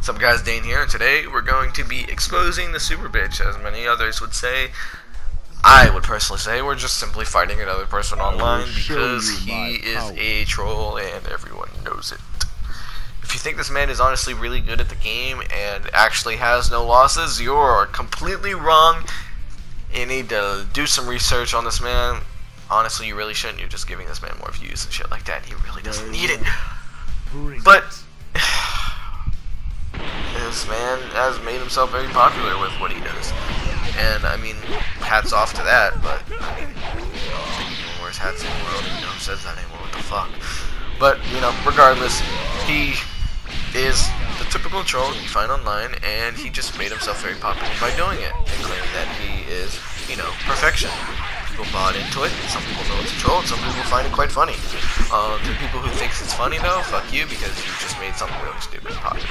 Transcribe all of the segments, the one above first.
What's up guys, Dane here, and today we're going to be exposing the super bitch, as many others would say. I would personally say we're just simply fighting another person online because he is a troll and everyone knows it. If you think this man is honestly really good at the game and actually has no losses, you're completely wrong. You need to do some research on this man. Honestly, you really shouldn't. You're just giving this man more views and shit like that. He really doesn't need it. But this man has made himself very popular with what he does, and I mean, hats off to that. But I mean, I don't think anyone wears hats anymore. I don't even know who says that anymore. What the fuck? But you know, regardless, he is the typical troll you find online, and he just made himself very popular by doing it and claiming that he is, you know, perfection. People bought into it. Some people know it's a troll, and some people find it quite funny. To people who thinks it's funny though, fuck you, because you just made something really stupid popular.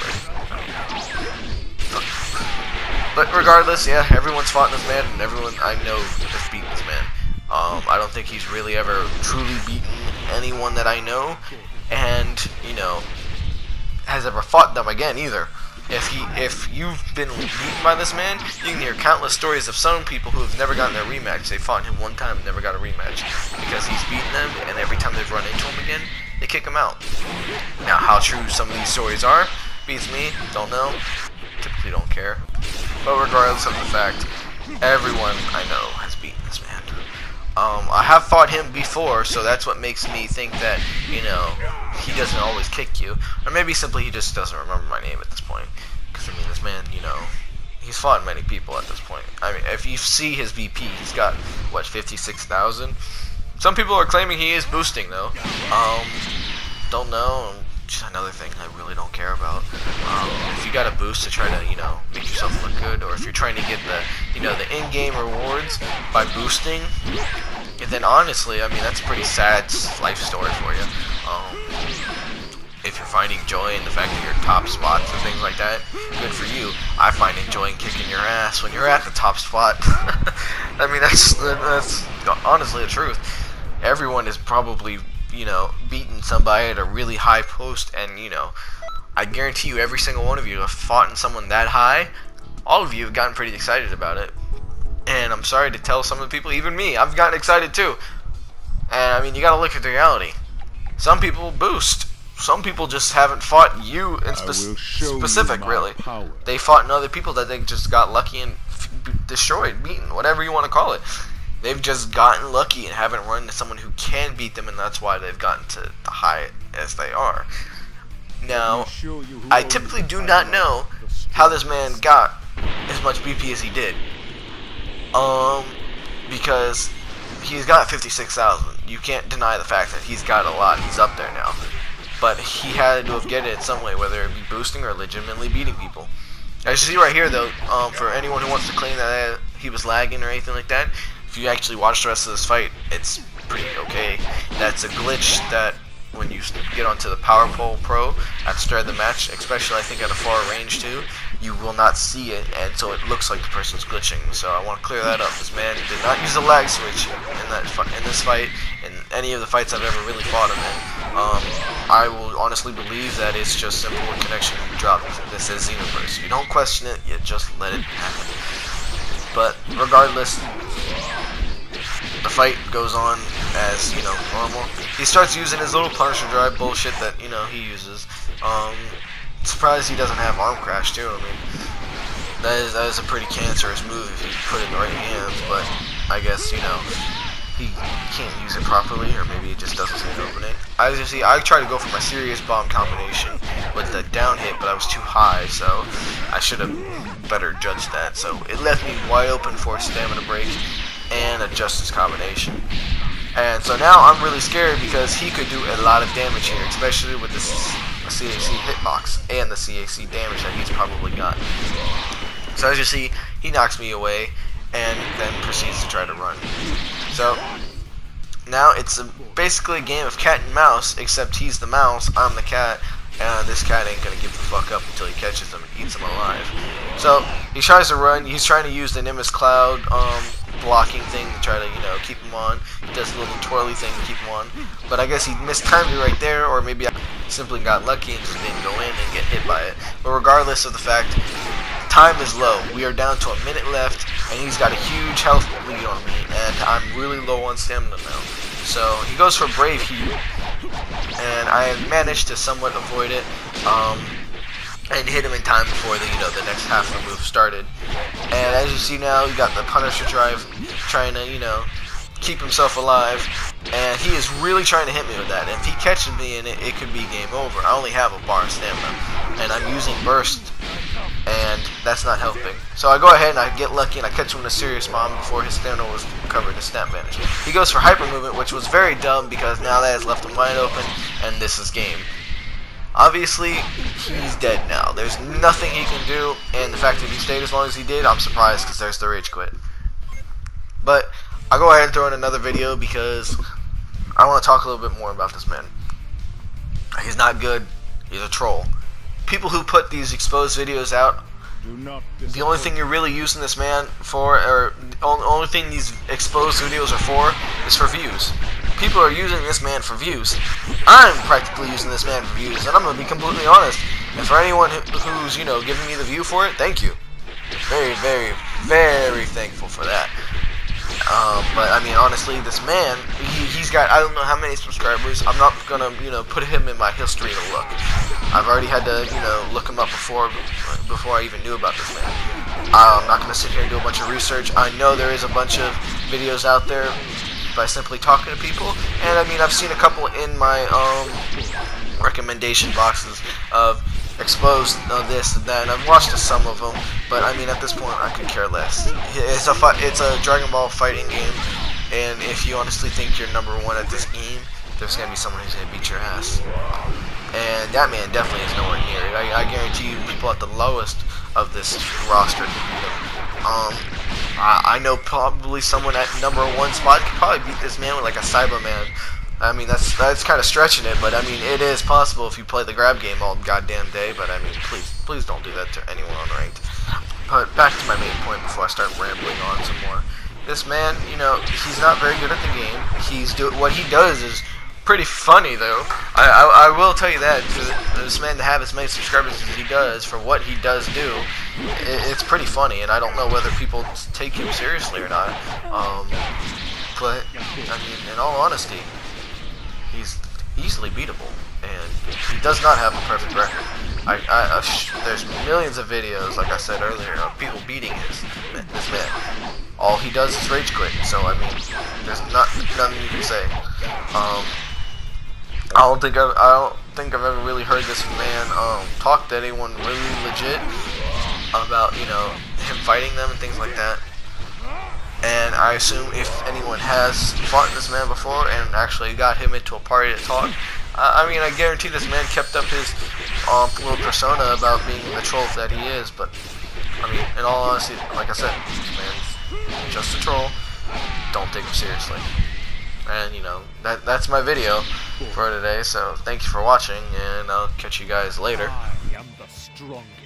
But regardless, yeah, everyone's fought this man, and everyone I know has beaten this man. I don't think he's really ever truly beaten anyone that I know, and you know, has ever fought them again either. If you've been beaten by this man, you can hear countless stories of some people who have never gotten their rematch. They fought him one time and never got a rematch because he's beaten them, and every time they've run into him again, they kick him out. Now, how true some of these stories are, beats me, don't know, typically don't care. But regardless of the fact, everyone I know has beaten this man. I have fought him before, so that's what makes me think that, you know, he doesn't always kick you. Or maybe simply he just doesn't remember my name at this point. Because, I mean, this man, you know, he's fought many people at this point. I mean, if you see his VP, he's got, what, 56,000? Some people are claiming he is boosting, though. Don't know. Just another thing I really don't care about. If you got a boost to try to, you know, make yourself look good, or if you're trying to get the, you know, the in-game rewards by boosting, and then honestly, I mean, that's a pretty sad life story for you. If you're finding joy in the fact that you're top spots and things like that, good for you. I find enjoying kicking your ass when you're at the top spot. I mean, that's honestly the truth. Everyone is probably, you know, beaten somebody at a really high post, and you know, I guarantee you every single one of you have fought in someone that high. All of you have gotten pretty excited about it, and I'm sorry to tell some of the people, even me, I've gotten excited too. And I mean, you gotta look at the reality. Some people boost, some people just haven't fought you in specific, really. They fought in other people that they just got lucky and destroyed, beaten, whatever you want to call it. They've just gotten lucky and haven't run into someone who can beat them, and that's why they've gotten to the high as they are. Now, I typically do not know how this man got as much BP as he did. Because he's got 56,000. You can't deny the fact that he's got a lot. He's up there now. But he had to have get it some way, whether it be boosting or legitimately beating people. As you see right here, though, for anyone who wants to claim that he was lagging or anything like that, if you actually watch the rest of this fight, it's pretty okay. That's a glitch that when you get onto the Power Pole Pro at the start of the match, especially I think at a far range too, you will not see it, and so it looks like the person's glitching. So I want to clear that up. This man did not use a lag switch in this fight, in any of the fights I've ever really fought him in. I will honestly believe that it's just simple connection dropped. This is Xenoverse. You don't question it, you just let it happen. But regardless, the fight goes on as, you know, normal. He starts using his little Punisher drive bullshit that, you know, he uses. Surprised he doesn't have arm crash too. I mean, that is a pretty cancerous move if you put it in the right hands, but I guess, you know, he can't use it properly, or maybe it just doesn't seem to open it. As you see, I tried to go for my serious bomb combination with the down hit, but I was too high, so I should have better judged that. So it left me wide open for a stamina break and a justice combination. And so now I'm really scared because he could do a lot of damage here, especially with this CAC hitbox and the CAC damage that he's probably got. So as you see, he knocks me away and then proceeds to try to run. So now it's basically a game of cat and mouse, except he's the mouse, I'm the cat, and this cat ain't gonna give the fuck up until he catches him and eats him alive. So he tries to run. He's trying to use the Nimbus Cloud blocking thing to try to, you know, keep him on. He does a little twirly thing to keep him on, but I guess he mistimed me right there, or maybe simply got lucky and just didn't go in and get hit by it. But regardless of the fact, time is low. We are down to a minute left, and he's got a huge health lead on me, and I'm really low on stamina now. So he goes for Brave Heat, and I managed to somewhat avoid it, and hit him in time before the next half of the move started. And as you see now, you got the Punisher Drive trying to, keep himself alive, and he is really trying to hit me with that. If he catches me in it, it could be game over. I only have a bar of stamina, and I'm using burst, and that's not helping. So I go ahead and I get lucky and I catch him in a serious bomb before his stamina was covered to snap vanish. He goes for hyper movement, which was very dumb because now that has left him wide open, and this is game. Obviously, he's dead now. There's nothing he can do, and the fact that he stayed as long as he did, I'm surprised because there's the rage quit. But I'll go ahead and throw in another video because I want to talk a little bit more about this man. He's not good. He's a troll. People who put these exposed videos out, the only thing you're really using this man for, or the only thing these exposed videos are for, is for views. People are using this man for views. I'm practically using this man for views, and I'm going to be completely honest. And for anyone who's, giving me the view for it, thank you. Very, very, very thankful for that. But I mean, honestly, this man, he's got, I don't know how many subscribers. I'm not gonna, put him in my history to look. I've already had to, look him up before I even knew about this man. I'm not gonna sit here and do a bunch of research. I know there is a bunch of videos out there by simply talking to people, and I mean, I've seen a couple in my recommendation boxes of exposed this and that, and I've watched some of them, but I mean, at this point I could care less. It's a Dragon Ball fighting game, and if you honestly think you're number one at this game, there's gonna be someone who's gonna beat your ass, and that man definitely is nowhere near it. I guarantee you, people at the lowest of this roster can beat him. I know probably someone at number one spot could probably beat this man with like a Cyberman. I mean, that's kind of stretching it, but I mean, it is possible if you play the grab game all goddamn day. But I mean, please don't do that to anyone on ranked. But back to my main point before I start rambling on some more. This man, he's not very good at the game. What he does is pretty funny, though. I will tell you that, for this man to have as many subscribers as he does, for what he does do, it's pretty funny, and I don't know whether people take him seriously or not. But I mean, in all honesty, he's easily beatable, and he does not have a perfect record. There's millions of videos, like I said earlier, of people beating this man. All he does is rage quit, so I mean, there's nothing you can say. I don't think I've ever really heard this man talk to anyone really legit about him fighting them and things like that. And I assume if anyone has fought this man before and actually got him into a party to talk, I mean, I guarantee this man kept up his little persona about being the troll that he is. But I mean, in all honesty, like I said, this man's just a troll. Don't take him seriously. And that's my video for today. So thank you for watching, and I'll catch you guys later. I am the strongest.